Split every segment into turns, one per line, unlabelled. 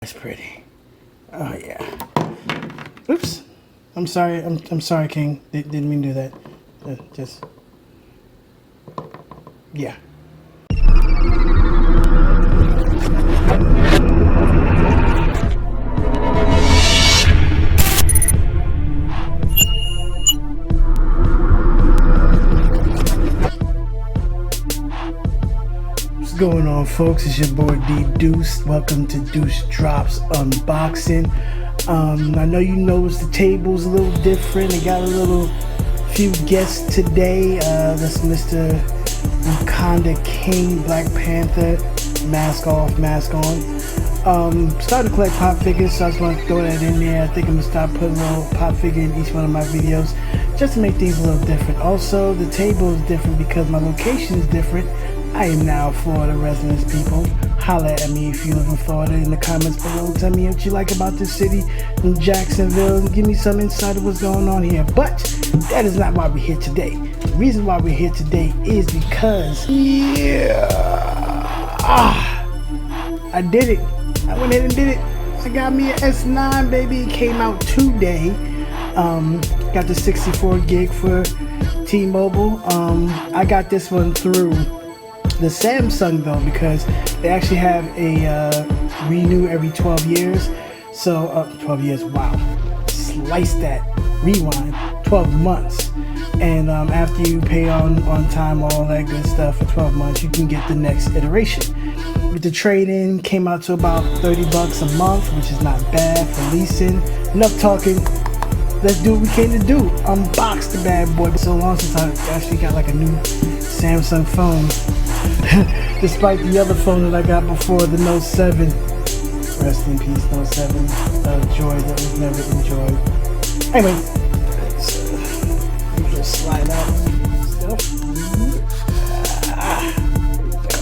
That's pretty. Oh yeah. Oops. I'm sorry. I'm sorry, King. Didn't mean to do that. Just yeah. What's going on, folks? It's your boy Deuce. Welcome to DeuceDropz unboxing. I know you noticed the table's a little different. They got a few guests today. That's Mr. Wakanda King, Black Panther, mask off, mask on. Starting to collect pop figures, so I just want to throw that in there. I think I'm gonna start putting a little pop figure in each one of my videos, just to make things a little different. Also, the table is different because my location is different. I am now Florida residents, people. Holla at me if you live in Florida in the comments below. Tell me what you like about this city in Jacksonville and give me some insight of what's going on here. But that is not why we're here today. The reason why we're here today is because I did it. I went ahead and did it. I got me an S9, baby. It came out today. Got the 64 gig for T-Mobile. I got this one through the Samsung though, because they actually have a renew every 12 years. So 12 years, wow, slice that, rewind, 12 months. And after you pay on time, all that good stuff for 12 months, you can get the next iteration. With the trade-in, came out to about 30 bucks a month, which is not bad for leasing. Enough talking, let's do what we came to do, unbox the bad boy. So long since I actually got like a new Samsung phone. Despite the other phone that I got before, the Note 7. Rest in peace, Note 7. Joy that was never enjoyed. Anyway, let's just slide out stuff. There we go.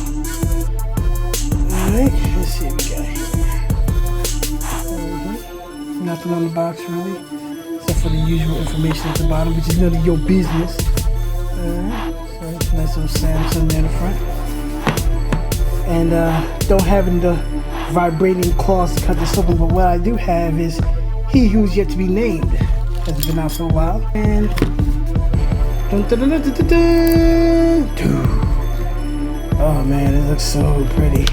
Alright, let's see what we got here. Nothing on the box really, except for the usual information at the bottom, which is none of your business. Alright, so nice little Samsung there in the front. And don't have the vibrating claws to cut this open, but what I do have is He Who's Yet to Be Named. Has been out for a while. And oh man, it looks so pretty.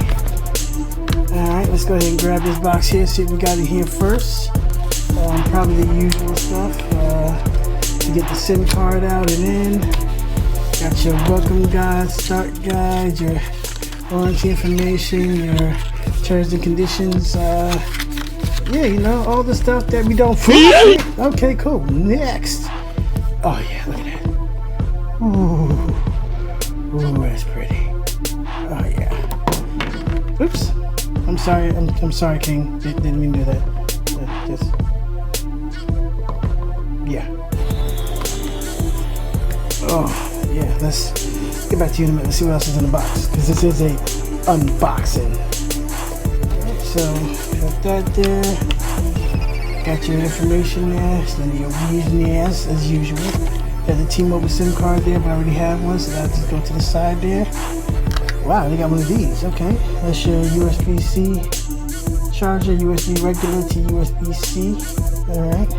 Alright, let's go ahead and grab this box here, see what we got in here first. Probably the usual stuff. To get the SIM card out and in. Got your welcome guide, start guide, your warranty information, your terms and conditions, yeah, you know, all the stuff that we don't forget. Okay, cool. Next. Oh yeah, look at that. Ooh, that's pretty. Oh yeah. Oops. I'm sorry. I'm sorry, King. Didn't mean to do that. Just yeah. Oh yeah. Let's get back to you in a minute. Let's see what else is in the box, because this is a unboxing. So got that there. Got your information there. So your V's as usual. Got the T-Mobile SIM card there, but I already have one, so I'll just go to the side there. Wow, they got one of these. Okay, that's your USB-C charger, USB regular to USB-C. All right.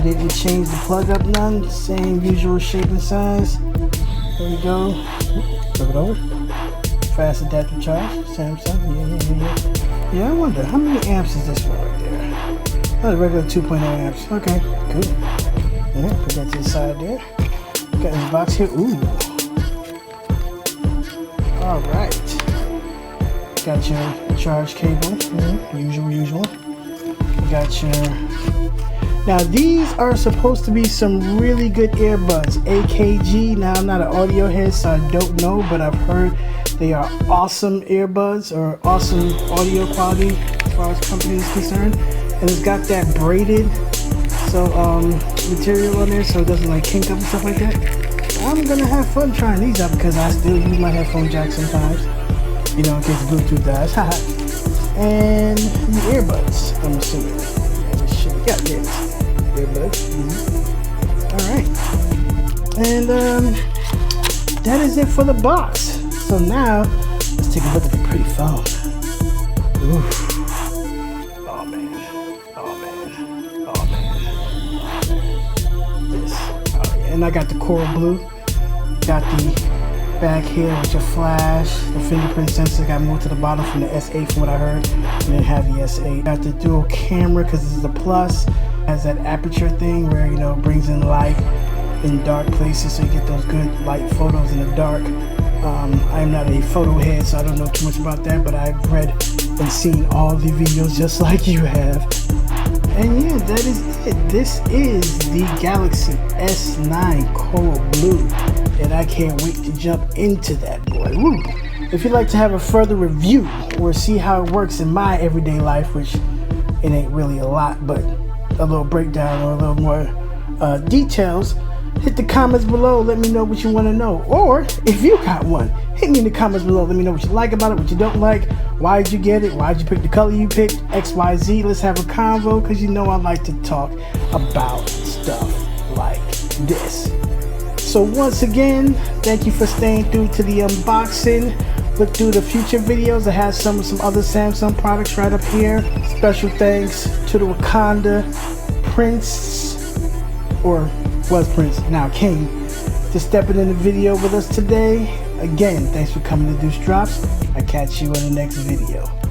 Didn't change the plug up none. Same usual shape and size. There we go. Flip it over. Fast adaptive charge. Samsung. Yeah, I wonder how many amps is this one right there? Oh, the regular 2.0 amps. Okay, cool. Yeah, put that to the side there. Got this box here. Ooh. All right. Got your charge cable. Usual. Got your. Now these are supposed to be some really good earbuds, AKG. Now I'm not an audio head, so I don't know, but I've heard they are awesome earbuds or awesome audio quality as far as company is concerned. And it's got that braided material on there, so it doesn't like kink up and stuff like that. I'm gonna have fun trying these out because I still use my headphone jack sometimes, you know, in case the Bluetooth dies. And the earbuds, I'm assuming. Yeah, there it is. Earbuds. Alright. And that is it for the box. So now let's take a look at the pretty phone. and I got the coral blue. Got the back here with your flash. The fingerprint sensor got moved to the bottom from the S8 from what I heard. And then have the S8. Got the dual camera because this is a plus. Has that aperture thing where, you know, it brings in light in dark places so you get those good light photos in the dark. I'm not a photo head, so I don't know too much about that, but I've read and seen all the videos just like you have. And yeah, that is it. This is the Galaxy S9 Coral Blue, and I can't wait to jump into that boy. Woo. If you'd like to have a further review or see how it works in my everyday life, which it ain't really a lot, but a little breakdown or a little more details, hit the comments below. Let me know what you want to know. Or if you got one, hit me in the comments below. Let me know what you like about it, what you don't like. Why'd you get it? Why'd you pick the color you picked? XYZ. Let's have a convo, because you know I like to talk about stuff like this. So once again, thank you for staying through to the unboxing. Look through the future videos. I have some other Samsung products right up here. Special thanks to the Wakanda Prince, or was Prince, now King, to stepping in the video with us today. Again, thanks for coming to DeuceDropz. I'll catch you in the next video.